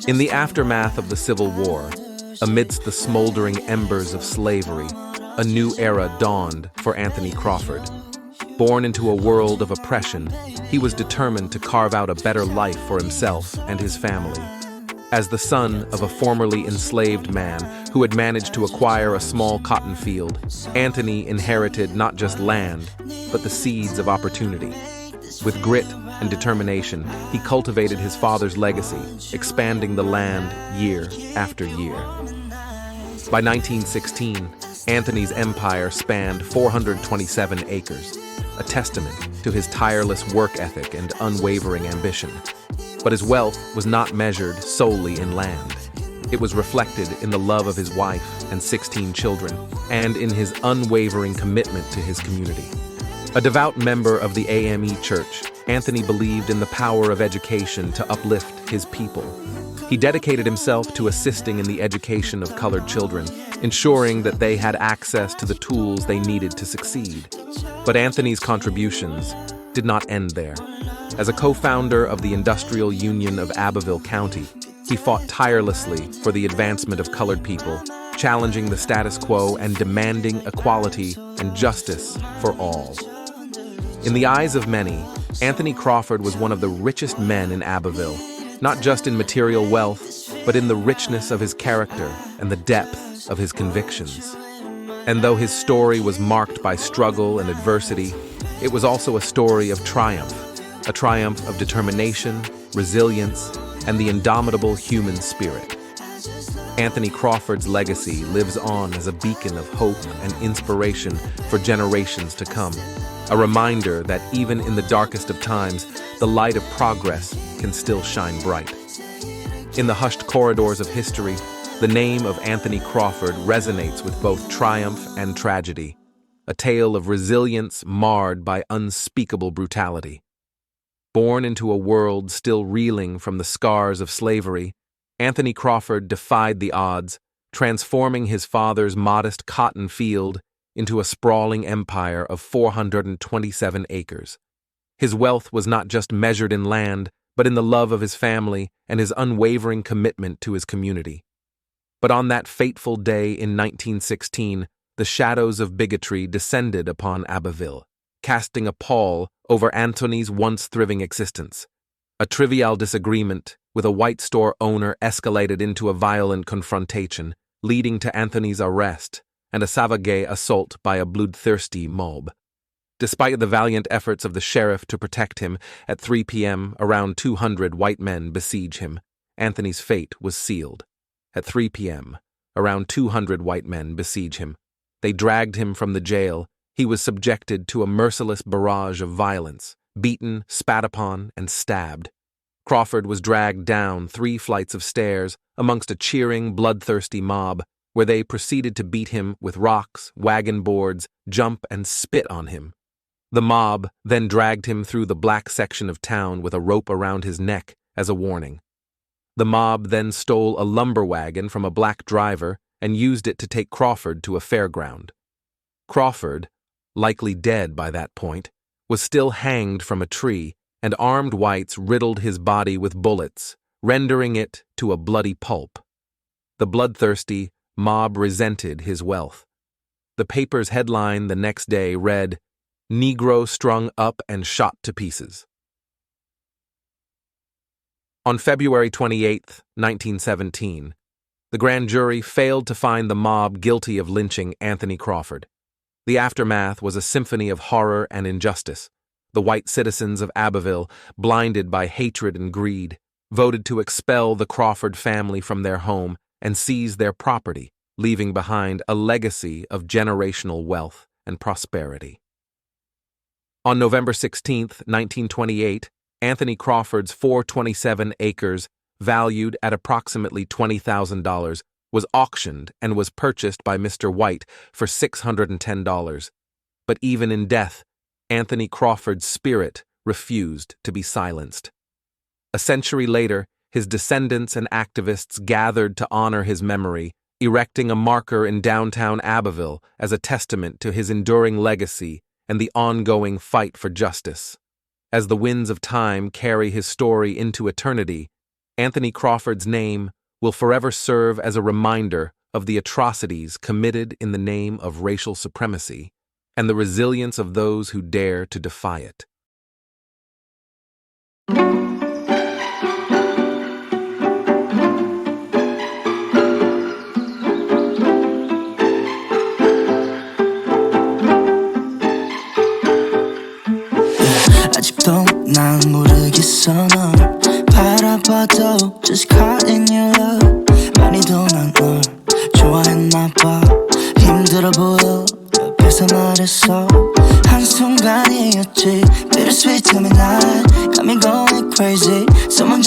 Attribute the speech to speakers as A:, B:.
A: In the aftermath of the Civil War, amidst the smoldering embers of slavery, a new era dawned for Anthony Crawford. Born into a world of oppression, he was determined to carve out a better life for himself and his family. As the son of a formerly enslaved man who had managed to acquire a small cotton field, Anthony inherited not just land, but the seeds of opportunity. With grit and determination, he cultivated his father's legacy, expanding the land year after year. By 1916, Anthony's empire spanned 427 acres, a testament to his tireless work ethic and unwavering ambition. But his wealth was not measured solely in land. It was reflected in the love of his wife and 16 children, and in his unwavering commitment to his community. A devout member of the AME Church, Anthony believed in the power of education to uplift his people. He dedicated himself to assisting in the education of colored children, ensuring that they had access to the tools they needed to succeed. But Anthony's contributions did not end there. As a co-founder of the Industrial Union of Abbeville County, he fought tirelessly for the advancement of colored people, challenging the status quo and demanding equality and justice for all. In the eyes of many, Anthony Crawford was one of the richest men in Abbeville, not just in material wealth, but in the richness of his character and the depth of his convictions. And though his story was marked by struggle and adversity, it was also a story of triumph, a triumph of determination, resilience, and the indomitable human spirit. Anthony Crawford's legacy lives on as a beacon of hope and inspiration for generations to come, a reminder that even in the darkest of times, the light of progress can still shine bright. In the hushed corridors of history, the name of Anthony Crawford resonates with both triumph and tragedy, a tale of resilience marred by unspeakable brutality. Born into a world still reeling from the scars of slavery, Anthony Crawford defied the odds, transforming his father's modest cotton field into a sprawling empire of 427 acres. His wealth was not just measured in land, but in the love of his family and his unwavering commitment to his community. But on that fateful day in 1916, the shadows of bigotry descended upon Abbeville, casting a pall over Anthony's once thriving existence. A trivial disagreement with a white store owner escalated into a violent confrontation, leading to Anthony's arrest and a savage assault by a bloodthirsty mob. Despite the valiant efforts of the sheriff to protect him, at 3 p.m., around 200 white men besieged him. Anthony's fate was sealed. At 3 p.m., around 200 white men besieged him. They dragged him from the jail. He was subjected to a merciless barrage of violence, beaten, spat upon, and stabbed. Crawford was dragged down 3 flights of stairs amongst a cheering, bloodthirsty mob, where they proceeded to beat him with rocks, wagon boards, jump, and spit on him. The mob then dragged him through the black section of town with a rope around his neck as a warning. The mob then stole a lumber wagon from a black driver and used it to take Crawford to a fairground. Crawford, likely dead by that point, was still hanged from a tree, and armed whites riddled his body with bullets, rendering it to a bloody pulp. The bloodthirsty mob resented his wealth. The paper's headline the next day read, "Negro strung up and shot to pieces." On February 28, 1917, the grand jury failed to find the mob guilty of lynching Anthony Crawford. The aftermath was a symphony of horror and injustice. The white citizens of Abbeville, blinded by hatred and greed, voted to expel the Crawford family from their home and seize their property, leaving behind a legacy of generational wealth and prosperity. On November 16, 1928, Anthony Crawford's 427 acres, valued at approximately $20,000, was auctioned and was purchased by Mr. White for $610. But even in death, Anthony Crawford's spirit refused to be silenced. A century later, his descendants and activists gathered to honor his memory, erecting a marker in downtown Abbeville as a testament to his enduring legacy and the ongoing fight for justice. As the winds of time carry his story into eternity, Anthony Crawford's name will forever serve as a reminder of the atrocities committed in the name of racial supremacy and the resilience of those who dare to defy it.
B: 아직도 난 모르겠어 널 바라봐도 just caught in your love 많이도 난 널 좋아했나봐 힘들어 보여 옆에서 말했어 한순간이었지 bittersweet to me night got me going crazy